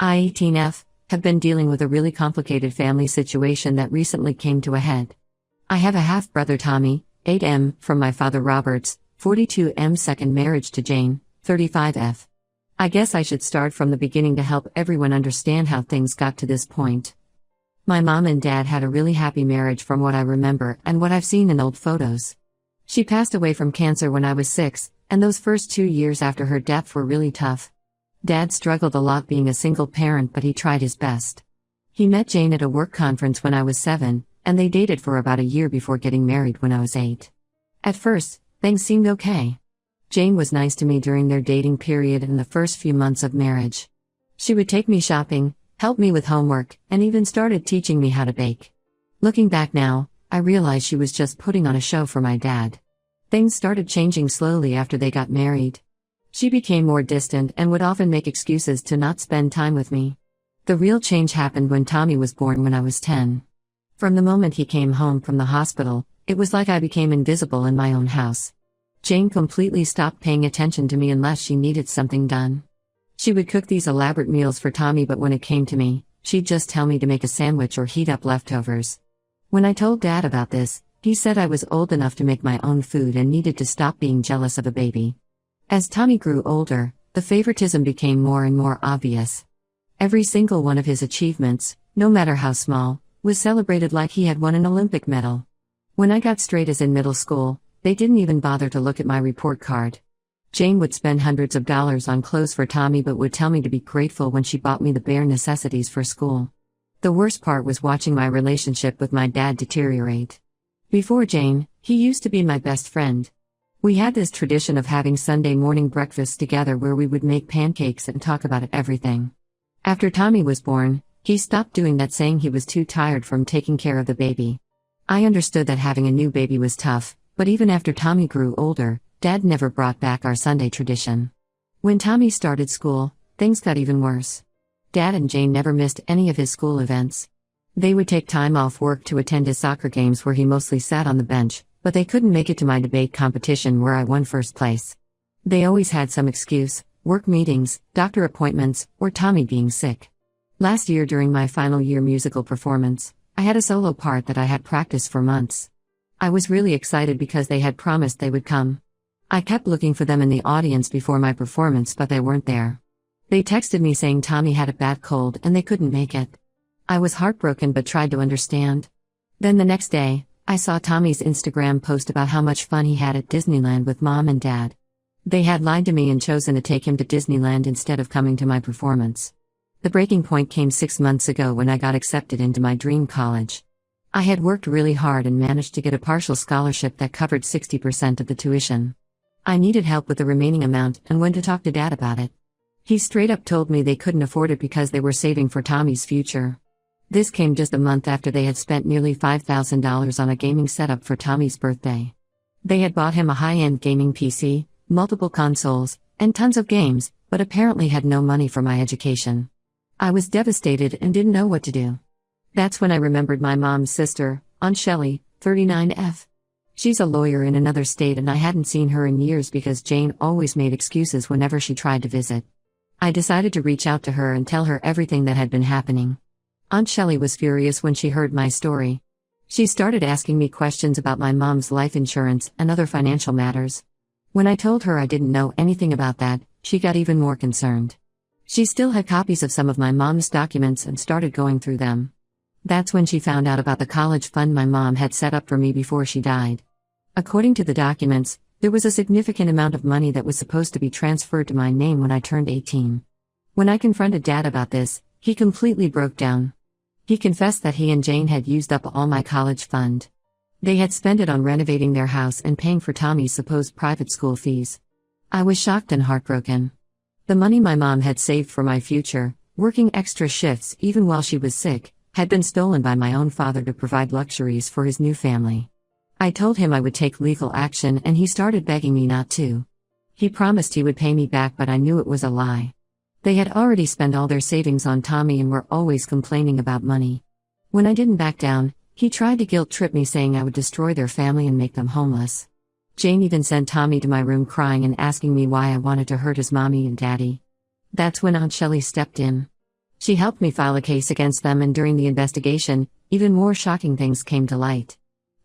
I-18F, have been dealing with a really complicated family situation that recently came to a head. I have a half-brother Tommy, 8M, from my father Robert's, 42M second marriage to Jane, 35F. I guess I should start from the beginning to help everyone understand how things got to this point. My mom and dad had a really happy marriage from what I remember and what I've seen in old photos. She passed away from cancer when I was 6, and those first 2 years after her death were really tough. Dad struggled a lot being a single parent, but he tried his best. He met Jane at a work conference when I was 7, and they dated for about a year before getting married when I was 8. At first, things seemed okay. Jane was nice to me during their dating period and the first few months of marriage. She would take me shopping, help me with homework, and even started teaching me how to bake. Looking back now, I realize she was just putting on a show for my dad. Things started changing slowly after they got married. She became more distant and would often make excuses to not spend time with me. The real change happened when Tommy was born when I was 10. From the moment he came home from the hospital, it was like I became invisible in my own house. Jane completely stopped paying attention to me unless she needed something done. She would cook these elaborate meals for Tommy, but when it came to me, she'd just tell me to make a sandwich or heat up leftovers. When I told Dad about this, he said I was old enough to make my own food and needed to stop being jealous of a baby. As Tommy grew older, the favoritism became more and more obvious. Every single one of his achievements, no matter how small, was celebrated like he had won an Olympic medal. When I got straight A's in middle school, they didn't even bother to look at my report card. Jane would spend hundreds of dollars on clothes for Tommy but would tell me to be grateful when she bought me the bare necessities for school. The worst part was watching my relationship with my dad deteriorate. Before Jane, he used to be my best friend. We had this tradition of having Sunday morning breakfast together where we would make pancakes and talk about everything. After Tommy was born, he stopped doing that, saying he was too tired from taking care of the baby. I understood that having a new baby was tough, but even after Tommy grew older, Dad never brought back our Sunday tradition. When Tommy started school, things got even worse. Dad and Jane never missed any of his school events. They would take time off work to attend his soccer games where he mostly sat on the bench, but they couldn't make it to my debate competition where I won first place. They always had some excuse: work meetings, doctor appointments, or Tommy being sick. Last year during my final year musical performance, I had a solo part that I had practiced for months. I was really excited because they had promised they would come. I kept looking for them in the audience before my performance, but they weren't there. They texted me saying Tommy had a bad cold and they couldn't make it. I was heartbroken but tried to understand. Then the next day, I saw Tommy's Instagram post about how much fun he had at Disneyland with Mom and Dad. They had lied to me and chosen to take him to Disneyland instead of coming to my performance. The breaking point came 6 months ago when I got accepted into my dream college. I had worked really hard and managed to get a partial scholarship that covered 60% of the tuition. I needed help with the remaining amount and went to talk to Dad about it. He straight up told me they couldn't afford it because they were saving for Tommy's future. This came just a month after they had spent nearly $5,000 on a gaming setup for Tommy's birthday. They had bought him a high-end gaming PC, multiple consoles, and tons of games, but apparently had no money for my education. I was devastated and didn't know what to do. That's when I remembered my mom's sister, Aunt Shelley, 39F. She's a lawyer in another state and I hadn't seen her in years because Jane always made excuses whenever she tried to visit. I decided to reach out to her and tell her everything that had been happening. Aunt Shelley was furious when she heard my story. She started asking me questions about my mom's life insurance and other financial matters. When I told her I didn't know anything about that, she got even more concerned. She still had copies of some of my mom's documents and started going through them. That's when she found out about the college fund my mom had set up for me before she died. According to the documents, there was a significant amount of money that was supposed to be transferred to my name when I turned 18. When I confronted Dad about this, he completely broke down. He confessed that he and Jane had used up all my college fund. They had spent it on renovating their house and paying for Tommy's supposed private school fees. I was shocked and heartbroken. The money my mom had saved for my future, working extra shifts even while she was sick, had been stolen by my own father to provide luxuries for his new family. I told him I would take legal action and he started begging me not to. He promised he would pay me back, but I knew it was a lie. They had already spent all their savings on Tommy and were always complaining about money. When I didn't back down, he tried to guilt-trip me, saying I would destroy their family and make them homeless. Jane even sent Tommy to my room crying and asking me why I wanted to hurt his mommy and daddy. That's when Aunt Shelley stepped in. She helped me file a case against them, and during the investigation, even more shocking things came to light.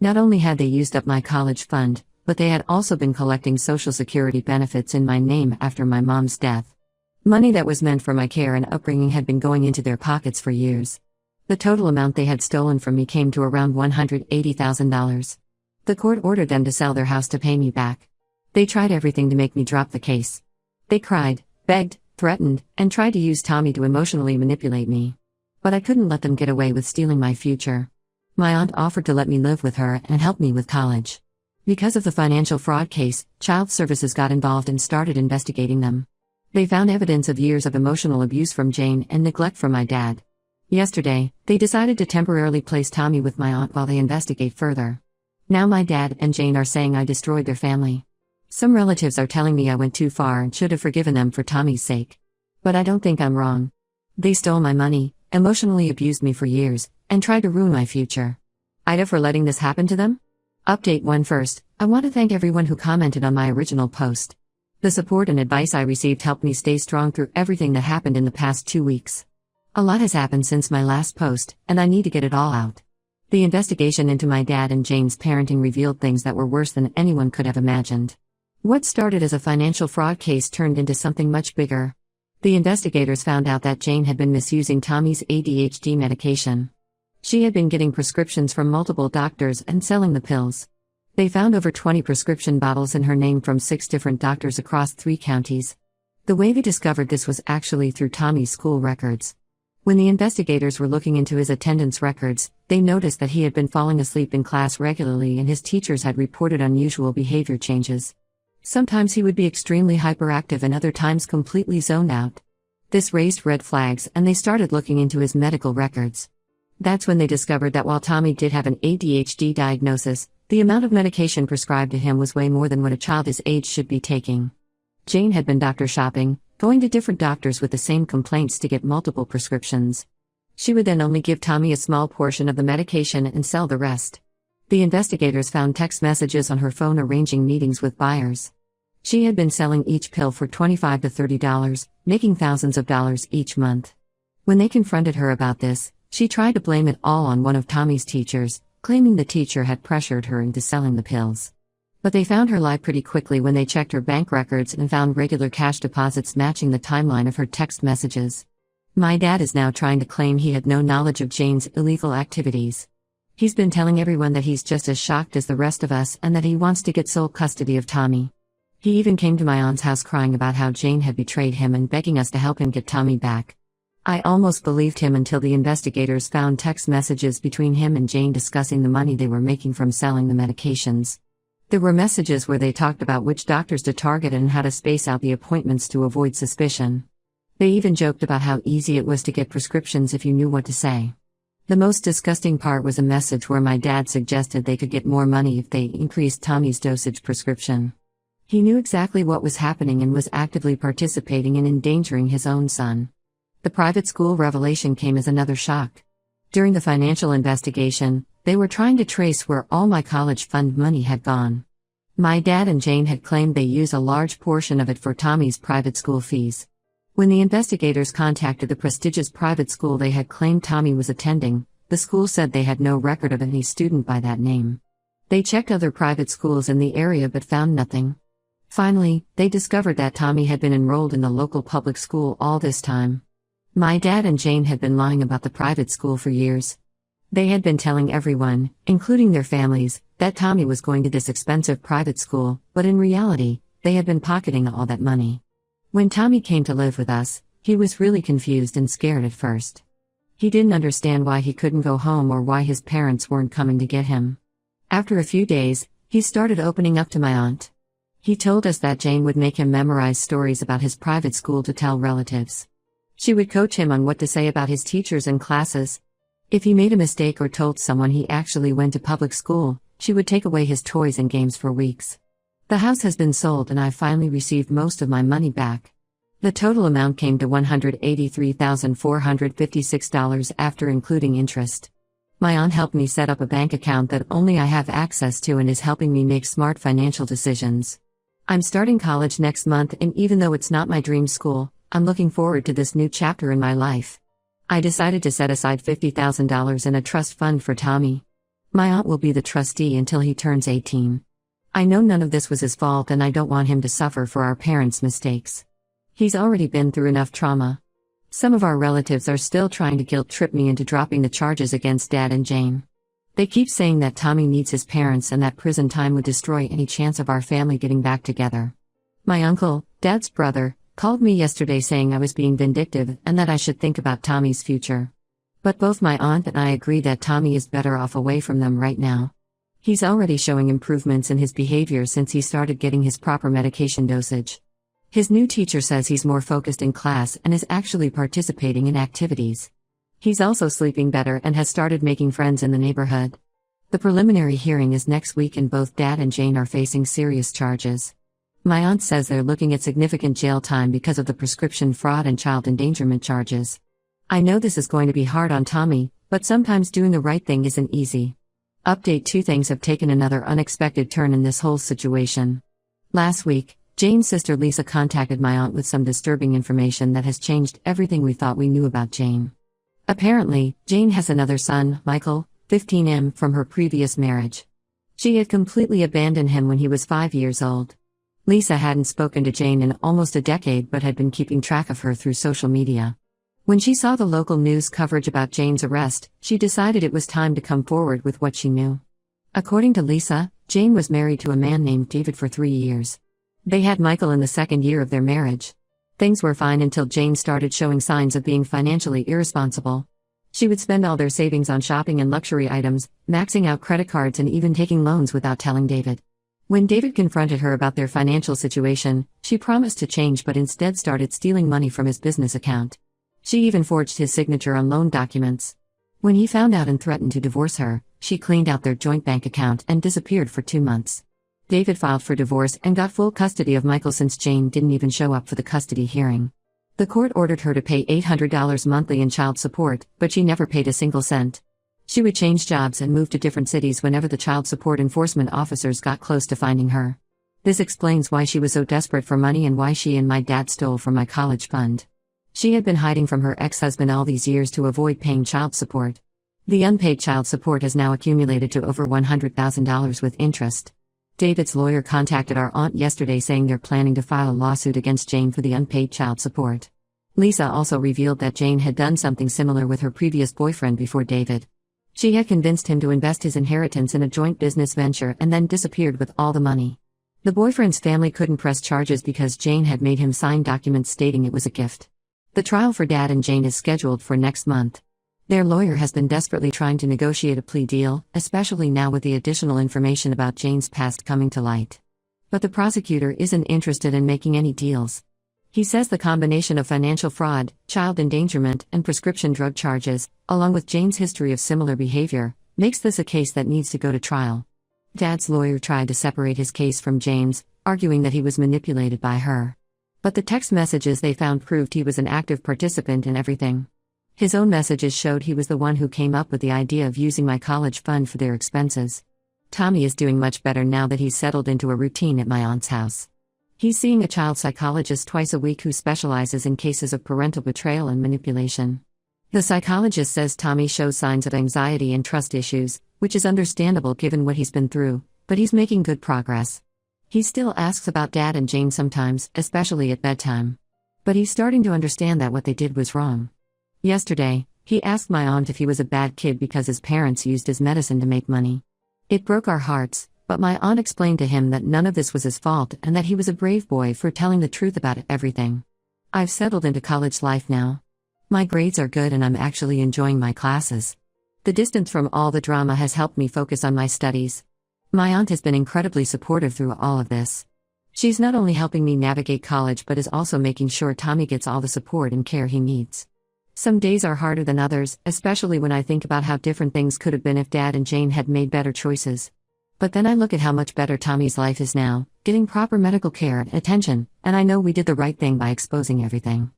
Not only had they used up my college fund, but they had also been collecting Social Security benefits in my name after my mom's death. Money that was meant for my care and upbringing had been going into their pockets for years. The total amount they had stolen from me came to around $180,000. The court ordered them to sell their house to pay me back. They tried everything to make me drop the case. They cried, begged, threatened, and tried to use Tommy to emotionally manipulate me. But I couldn't let them get away with stealing my future. My aunt offered to let me live with her and help me with college. Because of the financial fraud case, Child Services got involved and started investigating them. They found evidence of years of emotional abuse from Jane and neglect from my dad. Yesterday, they decided to temporarily place Tommy with my aunt while they investigate further. Now my dad and Jane are saying I destroyed their family. Some relatives are telling me I went too far and should have forgiven them for Tommy's sake. But I don't think I'm wrong. They stole my money, emotionally abused me for years, and tried to ruin my future. Ida for letting this happen to them? Update 1 first, I want to thank everyone who commented on my original post. The support and advice I received helped me stay strong through everything that happened in the past 2 weeks. A lot has happened since my last post, and I need to get it all out. The investigation into my dad and Jane's parenting revealed things that were worse than anyone could have imagined. What started as a financial fraud case turned into something much bigger. The investigators found out that Jane had been misusing Tommy's ADHD medication. She had been getting prescriptions from multiple doctors and selling the pills. They found over 20 prescription bottles in her name from 6 different doctors across 3 counties. The way they discovered this was actually through Tommy's school records. When the investigators were looking into his attendance records, they noticed that he had been falling asleep in class regularly and his teachers had reported unusual behavior changes. Sometimes he would be extremely hyperactive and other times completely zoned out. This raised red flags and they started looking into his medical records. That's when they discovered that while Tommy did have an ADHD diagnosis, the amount of medication prescribed to him was way more than what a child his age should be taking. Jane had been doctor shopping, going to different doctors with the same complaints to get multiple prescriptions. She would then only give Tommy a small portion of the medication and sell the rest. The investigators found text messages on her phone arranging meetings with buyers. She had been selling each pill for $25 to $30, making thousands of dollars each month. When they confronted her about this, she tried to blame it all on one of Tommy's teachers, claiming the teacher had pressured her into selling the pills. But they found her lie pretty quickly when they checked her bank records and found regular cash deposits matching the timeline of her text messages. My dad is now trying to claim he had no knowledge of Jane's illegal activities. He's been telling everyone that he's just as shocked as the rest of us and that he wants to get sole custody of Tommy. He even came to my aunt's house crying about how Jane had betrayed him and begging us to help him get Tommy back. I almost believed him until the investigators found text messages between him and Jane discussing the money they were making from selling the medications. There were messages where they talked about which doctors to target and how to space out the appointments to avoid suspicion. They even joked about how easy it was to get prescriptions if you knew what to say. The most disgusting part was a message where my dad suggested they could get more money if they increased Tommy's dosage prescription. He knew exactly what was happening and was actively participating in endangering his own son. The private school revelation came as another shock. During the financial investigation, they were trying to trace where all my college fund money had gone. My dad and Jane had claimed they used a large portion of it for Tommy's private school fees. When the investigators contacted the prestigious private school they had claimed Tommy was attending, the school said they had no record of any student by that name. They checked other private schools in the area but found nothing. Finally, they discovered that Tommy had been enrolled in the local public school all this time. My dad and Jane had been lying about the private school for years. They had been telling everyone, including their families, that Tommy was going to this expensive private school, but in reality, they had been pocketing all that money. When Tommy came to live with us, he was really confused and scared at first. He didn't understand why he couldn't go home or why his parents weren't coming to get him. After a few days, he started opening up to my aunt. He told us that Jane would make him memorize stories about his private school to tell relatives. She would coach him on what to say about his teachers and classes. If he made a mistake or told someone he actually went to public school, she would take away his toys and games for weeks. The house has been sold and I finally received most of my money back. The total amount came to $183,456 after including interest. My aunt helped me set up a bank account that only I have access to and is helping me make smart financial decisions. I'm starting college next month and even though it's not my dream school, I'm looking forward to this new chapter in my life. I decided to set aside $50,000 in a trust fund for Tommy. My aunt will be the trustee until he turns 18. I know none of this was his fault and I don't want him to suffer for our parents' mistakes. He's already been through enough trauma. Some of our relatives are still trying to guilt-trip me into dropping the charges against Dad and Jane. They keep saying that Tommy needs his parents and that prison time would destroy any chance of our family getting back together. My uncle, Dad's brother, called me yesterday saying I was being vindictive and that I should think about Tommy's future. But both my aunt and I agree that Tommy is better off away from them right now. He's already showing improvements in his behavior since he started getting his proper medication dosage. His new teacher says he's more focused in class and is actually participating in activities. He's also sleeping better and has started making friends in the neighborhood. The preliminary hearing is next week and both Dad and Jane are facing serious charges. My aunt says they're looking at significant jail time because of the prescription fraud and child endangerment charges. I know this is going to be hard on Tommy, but sometimes doing the right thing isn't easy. Update: 2 things have taken another unexpected turn in this whole situation. Last week, Jane's sister Lisa contacted my aunt with some disturbing information that has changed everything we thought we knew about Jane. Apparently, Jane has another son, Michael, 15M, from her previous marriage. She had completely abandoned him when he was 5 years old. Lisa hadn't spoken to Jane in almost a decade but had been keeping track of her through social media. When she saw the local news coverage about Jane's arrest, she decided it was time to come forward with what she knew. According to Lisa, Jane was married to a man named David for 3 years. They had Michael in the 2nd year of their marriage. Things were fine until Jane started showing signs of being financially irresponsible. She would spend all their savings on shopping and luxury items, maxing out credit cards and even taking loans without telling David. When David confronted her about their financial situation, she promised to change but instead started stealing money from his business account. She even forged his signature on loan documents. When he found out and threatened to divorce her, she cleaned out their joint bank account and disappeared for 2 months. David filed for divorce and got full custody of Michael since Jane didn't even show up for the custody hearing. The court ordered her to pay $800 monthly in child support, but she never paid a single cent. She would change jobs and move to different cities whenever the child support enforcement officers got close to finding her. This explains why she was so desperate for money and why she and my dad stole from my college fund. She had been hiding from her ex-husband all these years to avoid paying child support. The unpaid child support has now accumulated to over $100,000 with interest. David's lawyer contacted our aunt yesterday saying they're planning to file a lawsuit against Jane for the unpaid child support. Lisa also revealed that Jane had done something similar with her previous boyfriend before David. She had convinced him to invest his inheritance in a joint business venture and then disappeared with all the money. The boyfriend's family couldn't press charges because Jane had made him sign documents stating it was a gift. The trial for Dad and Jane is scheduled for next month. Their lawyer has been desperately trying to negotiate a plea deal, especially now with the additional information about Jane's past coming to light. But the prosecutor isn't interested in making any deals. He says the combination of financial fraud, child endangerment, and prescription drug charges, along with Jane's history of similar behavior, makes this a case that needs to go to trial. Dad's lawyer tried to separate his case from Jane's, arguing that he was manipulated by her. But the text messages they found proved he was an active participant in everything. His own messages showed he was the one who came up with the idea of using my college fund for their expenses. Tommy is doing much better now that he's settled into a routine at my aunt's house. He's seeing a child psychologist twice a week who specializes in cases of parental betrayal and manipulation. The psychologist says Tommy shows signs of anxiety and trust issues, which is understandable given what he's been through, but he's making good progress. He still asks about Dad and Jane sometimes, especially at bedtime. But he's starting to understand that what they did was wrong. Yesterday, he asked my aunt if he was a bad kid because his parents used his medicine to make money. It broke our hearts, but my aunt explained to him that none of this was his fault and that he was a brave boy for telling the truth about everything. I've settled into college life now. My grades are good and I'm actually enjoying my classes. The distance from all the drama has helped me focus on my studies. My aunt has been incredibly supportive through all of this. She's not only helping me navigate college but is also making sure Tommy gets all the support and care he needs. Some days are harder than others, especially when I think about how different things could have been if Dad and Jane had made better choices. But then I look at how much better Tommy's life is now, getting proper medical care and attention, and I know we did the right thing by exposing everything.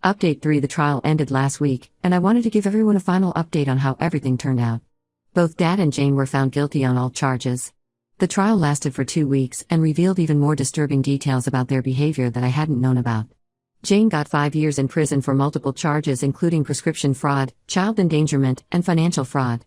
Update 3: The trial ended last week, and I wanted to give everyone a final update on how everything turned out. Both Dad and Jane were found guilty on all charges. The trial lasted for 2 weeks and revealed even more disturbing details about their behavior that I hadn't known about. Jane got 5 years in prison for multiple charges including prescription fraud, child endangerment, and financial fraud.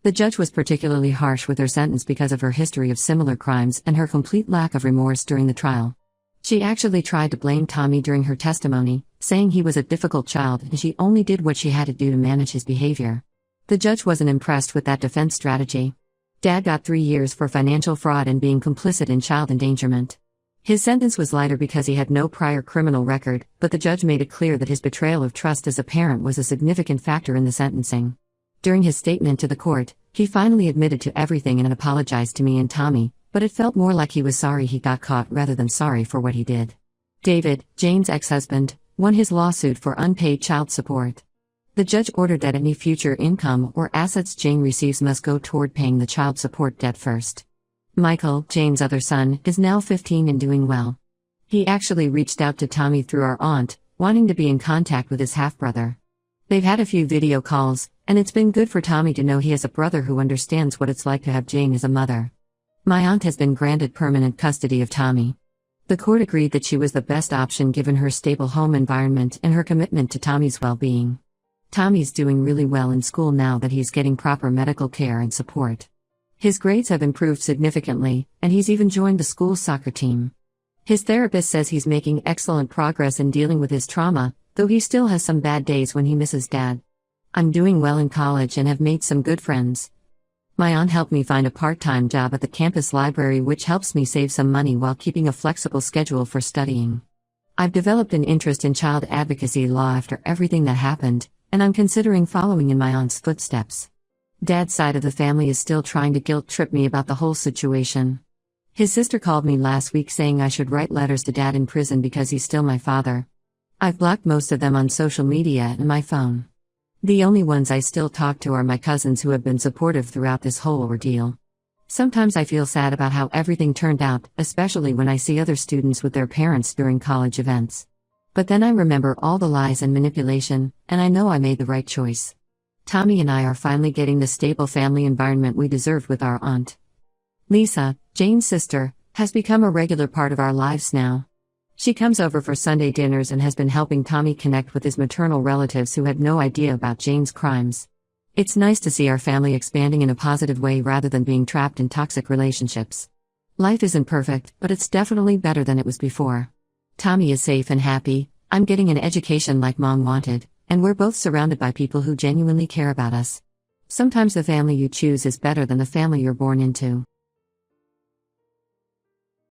The judge was particularly harsh with her sentence because of her history of similar crimes and her complete lack of remorse during the trial. She actually tried to blame Tommy during her testimony, saying he was a difficult child and she only did what she had to do to manage his behavior. The judge wasn't impressed with that defense strategy. Dad got 3 years for financial fraud and being complicit in child endangerment. His sentence was lighter because he had no prior criminal record, but the judge made it clear that his betrayal of trust as a parent was a significant factor in the sentencing. During his statement to the court, he finally admitted to everything and apologized to me and Tommy, but it felt more like he was sorry he got caught rather than sorry for what he did. David, Jane's ex-husband, won his lawsuit for unpaid child support. The judge ordered that any future income or assets Jane receives must go toward paying the child support debt first. Michael, Jane's other son, is now 15 and doing well. He actually reached out to Tommy through our aunt, wanting to be in contact with his half-brother. They've had a few video calls, and it's been good for Tommy to know he has a brother who understands what it's like to have Jane as a mother. My aunt has been granted permanent custody of Tommy. The court agreed that she was the best option given her stable home environment and her commitment to Tommy's well-being. Tommy's doing really well in school now that he's getting proper medical care and support. His grades have improved significantly, and he's even joined the school's soccer team. His therapist says he's making excellent progress in dealing with his trauma, though he still has some bad days when he misses Dad. I'm doing well in college and have made some good friends. My aunt helped me find a part-time job at the campus library which helps me save some money while keeping a flexible schedule for studying. I've developed an interest in child advocacy law after everything that happened, and I'm considering following in my aunt's footsteps. Dad's side of the family is still trying to guilt-trip me about the whole situation. His sister called me last week saying I should write letters to Dad in prison because he's still my father. I've blocked most of them on social media and my phone. The only ones I still talk to are my cousins who have been supportive throughout this whole ordeal. Sometimes I feel sad about how everything turned out, especially when I see other students with their parents during college events. But then I remember all the lies and manipulation, and I know I made the right choice. Tommy and I are finally getting the stable family environment we deserved with our aunt. Lisa, Jane's sister, has become a regular part of our lives now. She comes over for Sunday dinners and has been helping Tommy connect with his maternal relatives who had no idea about Jane's crimes. It's nice to see our family expanding in a positive way rather than being trapped in toxic relationships. Life isn't perfect, but it's definitely better than it was before. Tommy is safe and happy, I'm getting an education like Mom wanted, and we're both surrounded by people who genuinely care about us. Sometimes the family you choose is better than the family you're born into.